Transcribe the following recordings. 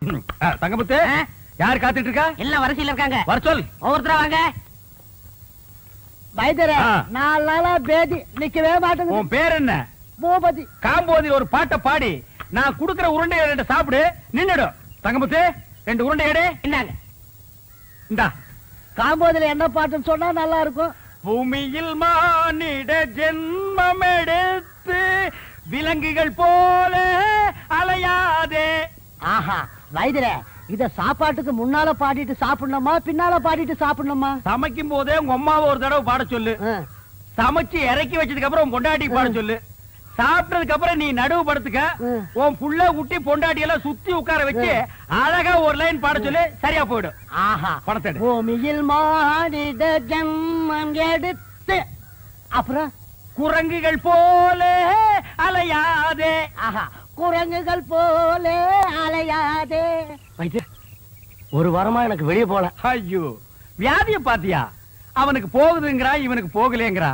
தங்கமுத்து, யார் காத்துட்டு இருக்கா? எல்லாம் வரிசையில இருக்காங்க. வர சொல். ஒவ்வொருத்தரா வாங்க. வைத்தியரே, 4 நாளா பேதி நிக்கவே மாட்டேங்குது. உன் பேர் என்ன? பூபதி. காம்போதி ஒரு பாட்டை பாடி நான் குடுக்கிற உருண்டையை 2 சாப்பிடு, நின்னுடும். தங்கமுத்து, 2 உருண்டை எடு. இந்தாங்க. இந்தா. காம்போதில என்ன பாட்டுன்னு சொன்னா நல்லா இருக்கும். பூமியில் மானிட ஜென்மம் எடுத்து விலங்குகள் போல அலையாதே. ஆஹா, வைத்தியரே, இத சாப்பாட்டுக்கு முன்னால பாடிட்டு சாப்பிடணுமா பின்னால பாடிட்டு சாப்பிடணுமா? சமைக்கும் போதே உங்க அம்மாவை ஒரு தடவை பாட சொல்லு. சமைச்சு இறக்கி வச்சதுக்கு அப்புறம் உன் பொண்டாட்டி பாட சொல்லு. சாப்பிட்டதுக்கு அப்புறம் நீ நடுவு படுத்துக்க. உன் புள்ள குட்டி பொண்டாட்டி எல்லாம் சுத்தி உட்கார வச்சு அழகா ஒரு லைன் பாட சொல்லு, சரியா போயிடும். ஆஹா, பணத்தை பூமியில் மானிட ஜென்மம் எடுத்து, அப்புறம் குரங்குகள் போல அலையாதே. ஆஹா, குரங்குகள் போல அலையாதே. ஒரு வாரமா எனக்கு வெளியே போல. ஐயோ, வியாதிய பாத்தியா? அவனுக்கு போகுதுங்கிறா, இவனுக்கு போகலேங்கிறா.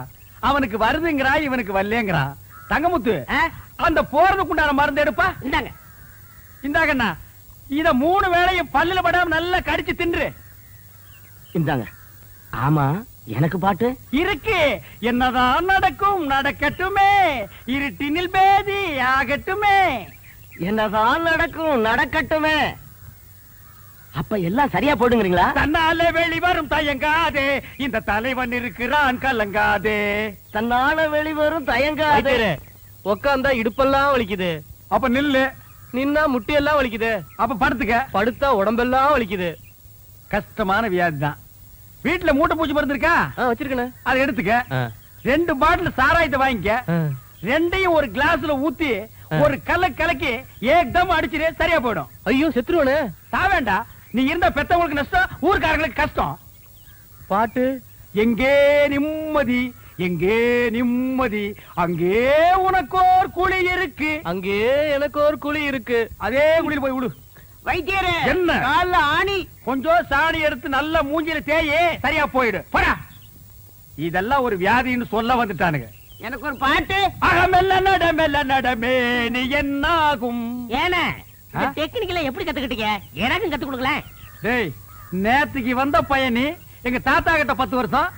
அவனுக்கு வருதுங்கிறா, இவனுக்கு வரலேங்கிறா. தங்கமுத்து, அந்த போறதுக்குண்டான மருந்து எடுப்பா. இந்தாங்க. இந்தாங்கண்ணா, இத 3 வேளையும் பல்லுல படாம நல்லா கடிச்சு தின்று. இந்தாங்க. ஆமா, எனக்கு பாட்டு இருக்கு. என்னதான் நடக்கும் நடக்கட்டுமே, இருட்டினில் பேதி ஆகட்டுமே. என்னதான் நடக்கும் நடக்கட்டுமே. அப்ப எல்லாம் சரியா போடுங்கிறீங்களா? தன்னால வெளிவரும் தயங்காதே, இந்த தலைவன் இருக்கிறான் கலங்காதே. தன்னால வெளிவரும் தயங்காதே. உக்காந்தா இடுப்பெல்லாம் வலிக்குது. அப்ப நில்லு. நின்னா முட்டியெல்லாம் வலிக்குது. அப்ப படுத்துக்க. படுத்தா உடம்பெல்லாம் வலிக்குது. கஷ்டமான வியாதி தான். வீட்டுல மூட்டை பூச்சி மருந்து இருக்கா? வச்சிருக்கேன். அதை எடுத்துக்க. 2 பாட்டில் சாராயத்தை வாங்கிக்க. 2ஐயும் ஒரு கிளாஸ்ல ஊத்தி ஒரு கலக்கி ஏக்தம் அடிச்சிரு, சரியா போயிடும். ஐயோ, செத்துருவனே. சாவேண்டா. நீ இருந்த பெத்தவங்களுக்கு நஷ்டம், ஊர்க்காரங்களுக்கு கஷ்டம். பாட்டு எங்கே நிம்மதி, எங்கே நிம்மதி, அங்கே உனக்கோர் குழி இருக்கு, அங்கே எனக்கு ஒரு குழி இருக்கு. அதே குழியில் போய் விடு. வைத்தியரே, என்ன? கால்ல ஆணி. கொஞ்சம் சாணி எடுத்து நல்ல மூஞ்சில தேயே, சரியா போயிடு. போடா. இதெல்லாம் ஒரு வியாதின்னு சொல்ல வந்துட்டானுங்க. எனக்கு ஒரு பாட்டு. அகமெல்ல நடமெல்ல நடமே நீ என்னாகும். ஏன டெக்னிக்கல எப்படி கத்துக்கிட்டீங்க? எனக்கும் கத்து கொடுக்கல. டேய், நேத்துக்கு வந்த பையனி எங்க தாத்தா கிட்ட 10 வருஷம்,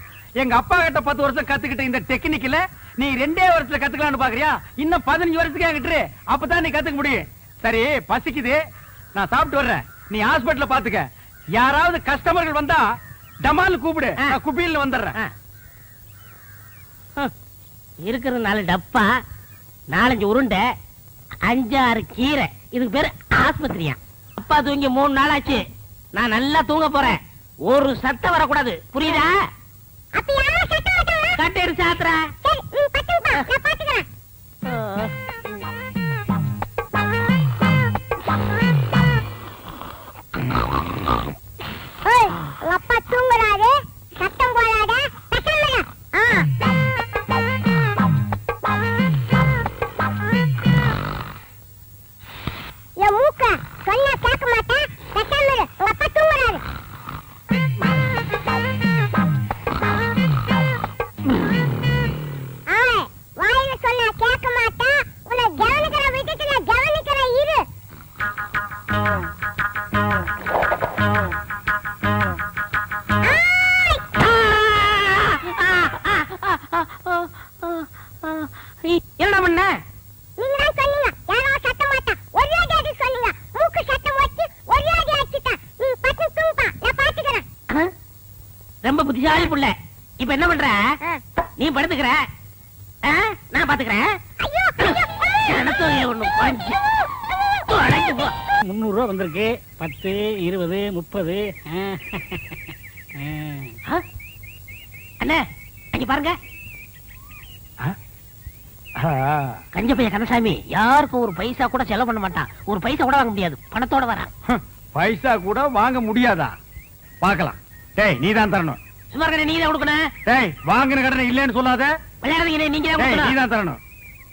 எங்க அப்பா கிட்ட 10 வருஷம் கத்துக்கிட்ட இந்த டெக்னிக்கல நீ 2 வருஷத்துல கத்துக்கலாம்னு பாக்குறியா? இன்னும் 15 வருஷத்துக்கு என்கிட்ட அப்பதான் நீ கத்துக்க முடியும். சரி, பசிக்குது, நான் சாப்பிட்டு வர்றேன். நீ ஹாஸ்பிடல்ல பாத்துக்க. யாராவது கஸ்டமர்கள் வந்தா டமால் கூப்பிடு, நான் குபியில் வந்துடுறேன். இருக்கிற 4 டப்பா, 4-5 உருண்டை, 5-6 கீரை. இதுக்கு பேரு ஆஸ்பத்திரியா? அப்பா தூங்கி 3 நாள் ஆச்சு. நான் நல்லா தூங்க போறேன். ஒரு சத்தம் வரக்கூடாது, புரியுதா? கட்டேரு சாத்திர. அப்பா தூங்குறாரு, சத்தம் போடாத. என் மூக்க சொன்னா கேட்க மாட்டேன். உங்க அப்பா தூங்குறாரு. வாயில சொன்னா கேட்க மாட்டேன். உன்னை கவனிக்கிற விட்டுட்டு நான் கவனிக்கிறேன், இரு. என்ன பண்ண? நீங்க தான் சொன்னீங்க யாரோ சத்த மாட்டான், ஒரே அடி சொன்னீங்க. மூக்கு சத்தம் வச்சு ஒரே அடி அடிச்சிட்டான். நீ பட்டு தூங்குப்பா, நான் பாத்துக்கிறேன். ரொம்ப புத்திசாலி புள்ள. இப்ப என்ன பண்ற? நீ படுத்துக்கிற, நான் பாத்துக்கிறேன். 300 ரூபா வந்திருக்கு. 10, 20, 30. அண்ணே, அங்க பாருங்க. கஞ்ச பைய கந்தசாமி யாருக்கும் ஒரு பைசா கூட செலவு பண்ண மாட்டான். ஒரு பைசா கூட வாங்க முடியாது, பணத்தோட வரான். பைசா கூட வாங்க முடியாதா? பாக்கலாம். டேய், நீ தான் தரணும். சும்மா இருக்க, நீ தான் கொடுக்கணும். டேய், வாங்கின கடனை இல்லன்னு சொல்லாத. விளையாடுறீங்க, நீங்க தான் கொடுக்கணும். நீ தான் தரணும்.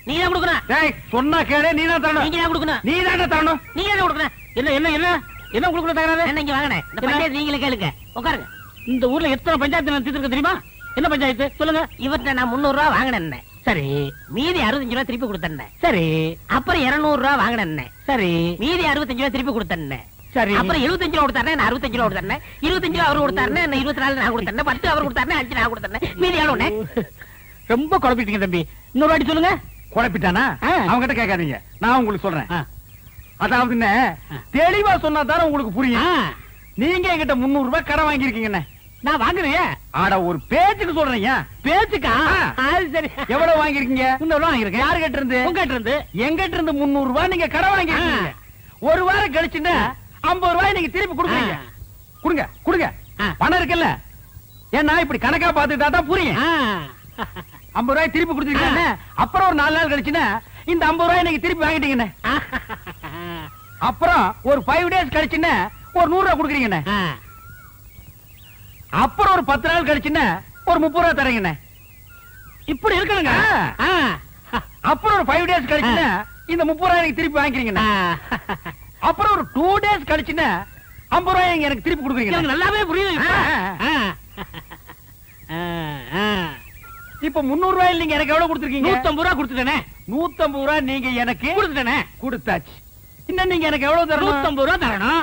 நீ தான் கொடுக்கணும். டேய், சொன்னா கேளு, நீ தான் தரணும். நீங்க தான் கொடுக்கணும். நீ தான் தரணும். நீங்க தான் கொடுக்கணும். என்ன என்ன என்ன என்ன கொடுக்கணும் தகராறு? என்ன இங்க வாங்கினேன். இந்த பஞ்சாயத்து நீங்களே கேளுங்க, உட்காருங்க. இந்த ஊர்ல எத்தனை பஞ்சாயத்து நடத்திட்டு தெரியுமா? என்ன பஞ்சாயத்து சொல்லுங்க. இவர்கிட்ட நான் 300 ரூபா வாங்கினேன். சரி. மீதி 65 ரூபா திருப்பி கொடுத்தேன். சரி. அப்புறம் 200 ரூபா வாங்கினேன். சரி. மீதி 65 ரூபா திருப்பி கொடுத்தேன். சரி. அப்புறம் 75 ரூபா கொடுத்தாருன்னா நான் 65 ரூபா கொடுத்தாருன்னு, 25 ரூபா அவரு கொடுத்தாருன்னா 24 நான் கொடுத்தேன், 10 அவர் கொடுத்தாருன்னா 5 நான் கொடுத்தேன், மீதி எவ்வளவுண்ணே? ரொம்ப குழப்பிட்டீங்க தம்பி. இன்னொரு வாட்டி சொல்லுங்க. குழப்பிட்டானா? அவங்க கிட்ட கேட்காதீங்க, நான் உங்களுக்கு சொல்றேன். அதாவது தெளிவா சொன்னா தானே உங்களுக்கு புரியும். நீங்க என்கிட்ட 300 ரூபாய் கடன் வாங்கிருக்கீங்க. நான் வாங்குறேன். ஆட ஒரு பேச்சுக்கு சொல்றீங்க. பேச்சுக்கா? சரி. எவ்வளவு வாங்கிருக்கீங்க? 300 ரூபா வாங்கிருக்கேன். யாரு கிட்ட இருந்து? உங்ககிட்ட இருந்து. எங்கிட்ட இருந்து 300 ரூபாய் நீங்க கடன் வாங்கிருக்கீங்க. ஒரு வாரம் கழிச்சுன்னா 50 ரூபாய் நீங்க திருப்பி கொடுக்குறீங்க. கொடுங்க கொடுங்க, பணம் இருக்குல்ல. ஏன்னா இப்படி கணக்கா பாத்துட்டா தான் புரியும். 50 ரூபாய் திருப்பி கொடுத்துருக்கீங்க. அப்புறம் ஒரு 4 நாள் கழிச்சுன்னா இந்த 50 ரூபாய் நீங்க திருப்பி வாங்கிட்டீங்கன்னு. அப்புறம் ஒரு 5 டேஸ் கழிச்சுன்னா ஒரு 100 ரூபாய் கொடுக்குறீங்கண்ணே. அப்புறம் ஒரு 10 நாள் கழிச்சுன்னா ஒரு 30 ரூபாய் தரீங்கண்ணே. இப்படி இருக்கணுங்க. அப்புறம் ஒரு 5 டேஸ் கழிச்சுன்னா இந்த 30 ரூபாய் எனக்கு திருப்பி வாங்கிக்கிறீங்கண்ணே. அப்புறம் ஒரு 2 டேஸ் கழிச்சுன்னா 50 ரூபாய் எனக்கு திருப்பி கொடுக்குறீங்க. நல்லாவே புரியுது. இப்ப 300 ரூபாய் நீங்க எனக்கு எவ்வளவு கொடுத்துருக்கீங்க? 150 ரூபாய் கொடுத்துட்டேனே. 150 ரூபாய் நீங்க எனக்கு கொடுத்துட்டேனே. கொடுத்தாச்சு. இன்னும் நீங்க எனக்கு எவ்வளவு தரணும்? 150 ரூபாய் தரணும்.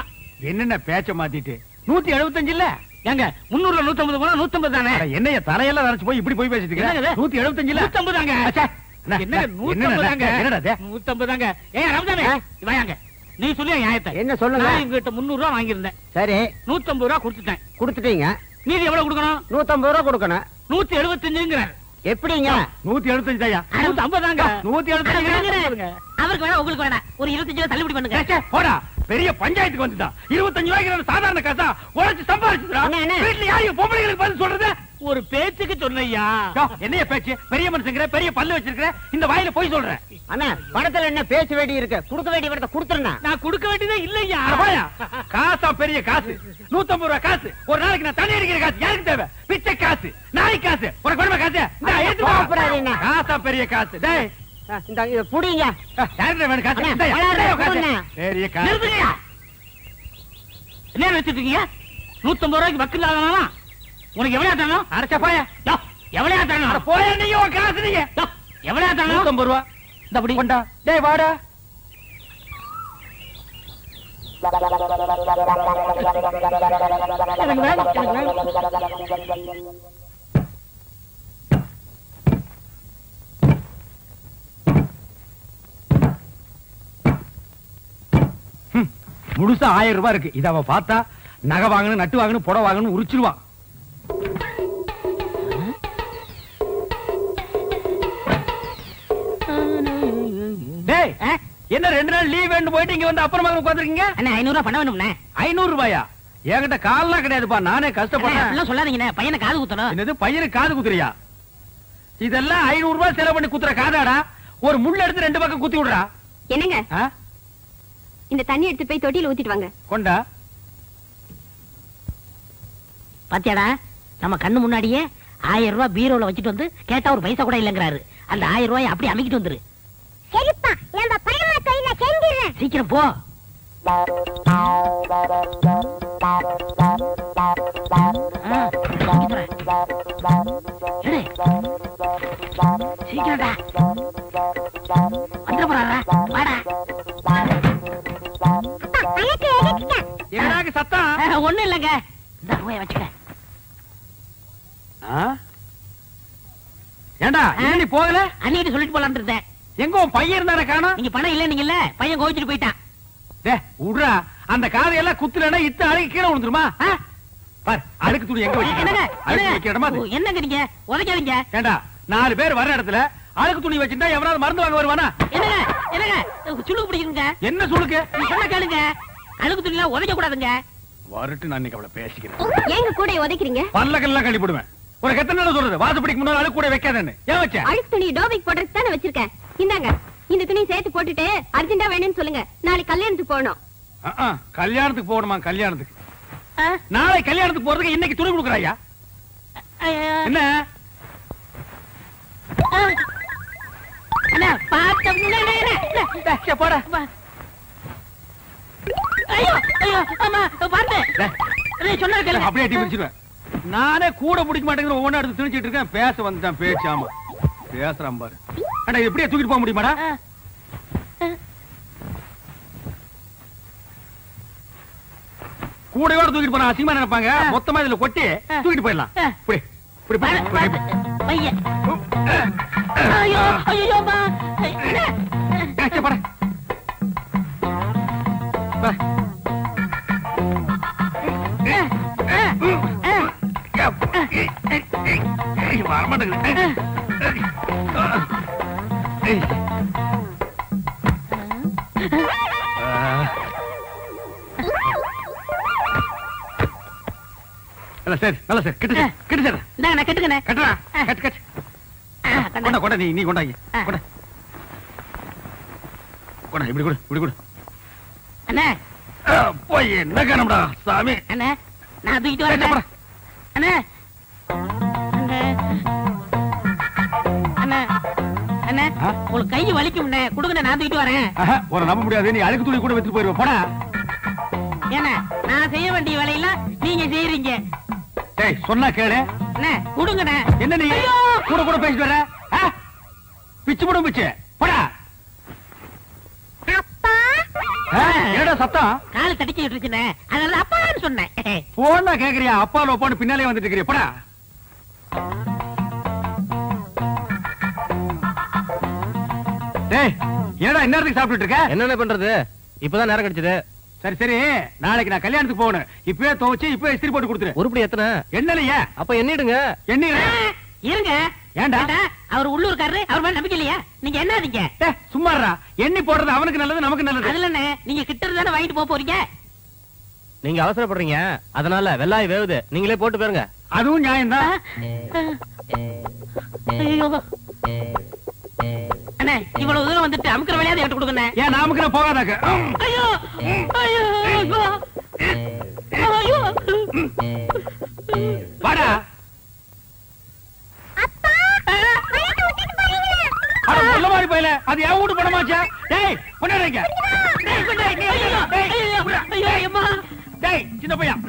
என்னென்ன பேச்ச மாத்திட்டு 175 இல்ல? ஏங்க 300 150 போனா 150 தானே. என்னைய தலையெல்லாம் நரைச்சு போய் இப்படி போய் பேசிட்டு இருக்க? 175 இல்ல? 150 தாங்க. என்னங்க 150 தாங்க? என்னடா இது? 150 தாங்க. ஏய் ரம்ஜானே வாங்க. நீ சொல்லு நியாயத்தை. என்ன சொல்லுங்க? நான் உங்ககிட்ட 300 ரூபாய் வாங்கியிருந்தேன். சரி, 150 ரூபாய் கொடுத்துட்டேன். கொடுத்துட்டீங்க. மீதி எவ்வளவு கொடுக்கணும்? 150 ரூபா கொடுக்கணும். 175ங்கறார். எப்படிங்க? 175 ஐயா. 150 தாங்க. 175. அவருக்கு வேணா உங்களுக்கு வேணா ஒரு 25 ரூபாய் தள்ளுபடி பண்ணுங்க. போடா, பெரிய பஞ்சாயத்துக்கு வந்துட்டான். 25 ரூபாய்க்கு சாதாரண காசா உழைச்சு சம்பாதிச்சுடா. வீட்டுல யாரையும் பொம்பளைங்களுக்கு பதில் சொல்றது? ஒரு பேச்சுக்கு சொன்னையா. என்னைய பேச்சு? பெரிய மனுஷங்கிற, பெரிய பல்லு வச்சிருக்கிற, இந்த வாயில போய் சொல்றேன். அண்ணா பணத்துல என்ன பேச வேண்டி இருக்கு? கொடுக்க வேண்டிய பணத்தை கொடுத்துறேன். நான் கொடுக்க வேண்டியதே இல்லையா. காசா பெரிய காசு, 150 ரூபாய் காசு. ஒரு நாளைக்கு நான் தண்ணி அடிக்கிற காசு யாருக்கு தேவை? பிச்சை காசு, நாய் காசு, ஒரு குடும்ப காசு. காசா பெரிய காசு. டேய் இந்த இத புடிங்க. யாருக்கு வேணும் காசு? பெரிய காசு. என்ன வச்சிட்டு இருக்கீங்க? 150 ரூபாய்க்கு வக்கில் ஆகலாம். உனக்கு எவ்வளவு தரணும்? அரைச்சா போய. எவ்வளவு தரணும்? போய நீங்க உன் காசு நீங்க. எவ்வளவு தரணும்? 150 ரூபாய். இந்த அப்படி கொண்டா. டேய் வாடா. எனக்கு வேணும், எனக்கு வேணும். முழுசா 1000 ரூபாய் இருக்கு. இத அவ பார்த்தா நகை வாங்கணும், நட்டு வாங்கணும், புடவை வாங்கணும் உரிச்சிருவான். டேய் என்ன 2 நாள் லீவ் வேணும் போயிட்டு இங்க வந்து அப்புறமா உட்கார்ந்திருக்கீங்க? அண்ணா 500 ரூபாய் பணம் வேணும்ண்ணே. 500 ரூபாயா? என்கிட்ட கால்லாம் கிடையாதுப்பா, நானே கஷ்டப்படுறேன். அப்படிலாம் சொல்லாதீங்கண்ணே, பையனை காது குத்தணும். என்னது பையனுக்கு காது குத்துறியா? இதெல்லாம் 500 ரூபாய் செலவு பண்ணி குத்துற காதாடா. ஒரு முள்ள எடுத்து 2 பக்கம் குத்தி விடுறா. என்னங்க இந்த தண்ணி எடுத்து போய் தொட்டியில ஊத்திட்டு வாங்க. கொண்டா. பாத்தியாடா, நம்ம கண்ணு முன்னாடியே 1000 ரூபாய் பீரோல வச்சிட்டு வந்து கேட்டா ஒரு பைசா கூட இல்லங்கறாரு. அந்த 1000 ரூபாய் அப்படியே அமிக்கிட்டு வந்துரு. சரிப்பா, நம்ம பரமா தொழில செஞ்சிரேன். சீக்கிரம் போ. சீக்கிரம்டா வந்துட போறாரா? வாடா. என்னடாக்கு சத்தம்? ஒண்ணும் இல்லங்க. இந்த ரூபாய் வச்சுக்க. ஏண்டா நீ போகல? அன்னிட்டு சொல்லிட்டு போலான்னு இருந்தேன். எங்க உன் பையன் இருந்தானே காணோம்? நீங்க பணம் இல்ல நீங்கல்ல, பையன் கோவிச்சுட்டு போயிட்டான். டே உட்றா, அந்த காதையெல்லாம் குத்துலனா இத்த அழுக்கு கீழே விழுந்துருமா? பார், அழுக்கு துணி எங்க வச்சிருக்க? அழுக்கு வைக்கிற இடமா அது? என்னங்க நீங்க உதைக்காதீங்க. ஏண்டா 4 பேர் வர இடத்துல அழுக்கு துணி வச்சிருந்தா எவனாவது மருந்து வாங்க வருவானா? என்னங்க என்னங்க சுளுக்கு பிடிக்குங்க. என்ன சுளுக்கு? நீ சொன்ன கேளுங்க, அழுக்கு துணிலாம் உதைக்க கூடாதுங்க. வரட்டு, நான் இன்னைக்கு அவளை பேசிக்கிறேன். ஏங்க கூட உதைக்கிறீங்க? பல்லக்கெல்லாம் கழி போடுவேன். உனக்கு எத்தனை நாள் சொல்றது வாசப்படிக்கு முன்னால அழுக்கு கூட வைக்காதேன்னு? ஏன் வச்ச? அழுக்கு துணி டோபிக் போடுறதுக்கு தானே வச்சிருக்கேன். இந்தாங்க, இந்த துணி சேர்த்து போட்டுட்டு அர்ஜென்ட்டா வேணும்னு சொல்லுங்க. நாளைக்கு கல்யாணத்துக்கு போகணும். கல்யாணத்துக்கு போகணுமா? கல்யாணத்துக்கு நாளை கல்யாணத்துக்கு போறதுக்கு இன்னைக்கு துணி கொடுக்குறாயா? என்ன அண்ணா பாத்த போட. ஐயோ ஐயோ அம்மா பாத்து சொன்னா கேளு. அப்படியே அடி பிடிச்சிருவேன். நானே கூட பிடிக்க மாட்டேங்கிற ஒவ்வொன்றா எடுத்து திணிச்சிட்டு இருக்கேன். பேச வந்துட்டான் பேச்சு. ஆமா பேசுறான் பாரு. அண்ணா எப்படியா தூக்கிட்டு போக முடியுமாடா? கூடையோட தூக்கிட்டு போனா அசிங்கமா நினைப்பாங்க. மொத்தமா இதுல கொட்டி தூக்கிட்டு போயிடலாம். இப்படி இப்படி பையன். ஐயோ ஐயோ பா. போட வரமாட்டேங்குது. சரி நல்ல சார் கிட்ட கிட்ட சார் நான் கட்டுக்கண்ணே. கட்டுறா கட்டு கட்டு கொண்டா கொண்டா நீ கொண்டாங்க கொண்டா கொண்டா இப்படி கொடு இப்படி கொடு. அண்ணே போய் என்ன காரணம்டா சாமி. அண்ணே நான் தூக்கிட்டு வரேன். அண்ணே அண்ணே அண்ணே உங்களுக்கு கை வலிக்கும் கொடுங்க, நான் தூக்கிட்டு வரேன். ஒரு நம்ப முடியாது, நீ அழுக்கு துணி கூட வச்சுட்டு போயிருவ போடா. ஏன்னா நான் செய்ய வேண்டிய வேலையெல்லாம் நீங்க செய்யறீங்க. ஏய் சொன்னா கேளு. அண்ணே கொடுங்கண்ணே. என்ன நீ கூட கூட பேசிட்டு வர? பிச்சு போடும் பிச்சு போடா. என்னடா சத்தம்? கால் தடிக்க விட்டுருச்சுண்ணே, அதனால அப்பான்னு சொன்னேன். போனா கேக்குறியா? அப்பால ஒப்பான்னு பின்னாலே வந்துட்டு இருக்கிறியா? போடா. ஏய் என்னடா இந்நேரத்துக்கு சாப்பிட்டுட்டு இருக்க? என்னென்ன பண்றது, இப்பதான் நேரம் கிடைச்சது. சரி சரி, நாளைக்கு நான் கல்யாணத்துக்கு போகணும். இப்பவே துவைச்சு இப்பவே இஸ்திரி போட்டு கொடுத்துரு. உருப்படி எத்தனை? என்னலையா? அப்ப எண்ணிடுங்க. எண்ணி இருங்க. ஏண்டா? அவர் உள்ளூர்காரரு, அவர் மேல நம்பிக்கை இல்லையா? நீங்க என்னதீங்க? சும்மாறா, எண்ணி போடுறது அவனுக்கு நல்லது நமக்கு நல்லது. அதுலண்ணே நீங்க கிட்ட இருந்தானே வாங்கிட்டு போக போறீங்க. நீங்க அவசரப்படுறீங்க, அதனால வெள்ளாய் வேவுது, நீங்களே போட்டு போயிருங்க. அதுவும் நியாயம்தான். அண்ணே இவ்வளவு தூரம் வந்துட்டு அமுக்கிற வேலையாவது என்கிட்ட கொடுங்க. ஏன் நாமுக்கு போகாதாக்க? ஐயோ ஐயோ ஐயோ வாடா. சொல்ல மாதிரி போயில அது என் வீட்டு பணமாச்சா? டேய் கொண்டாடுங்க. ஐயோ ஐயோ ஐயோ டேய் சின்ன பையன்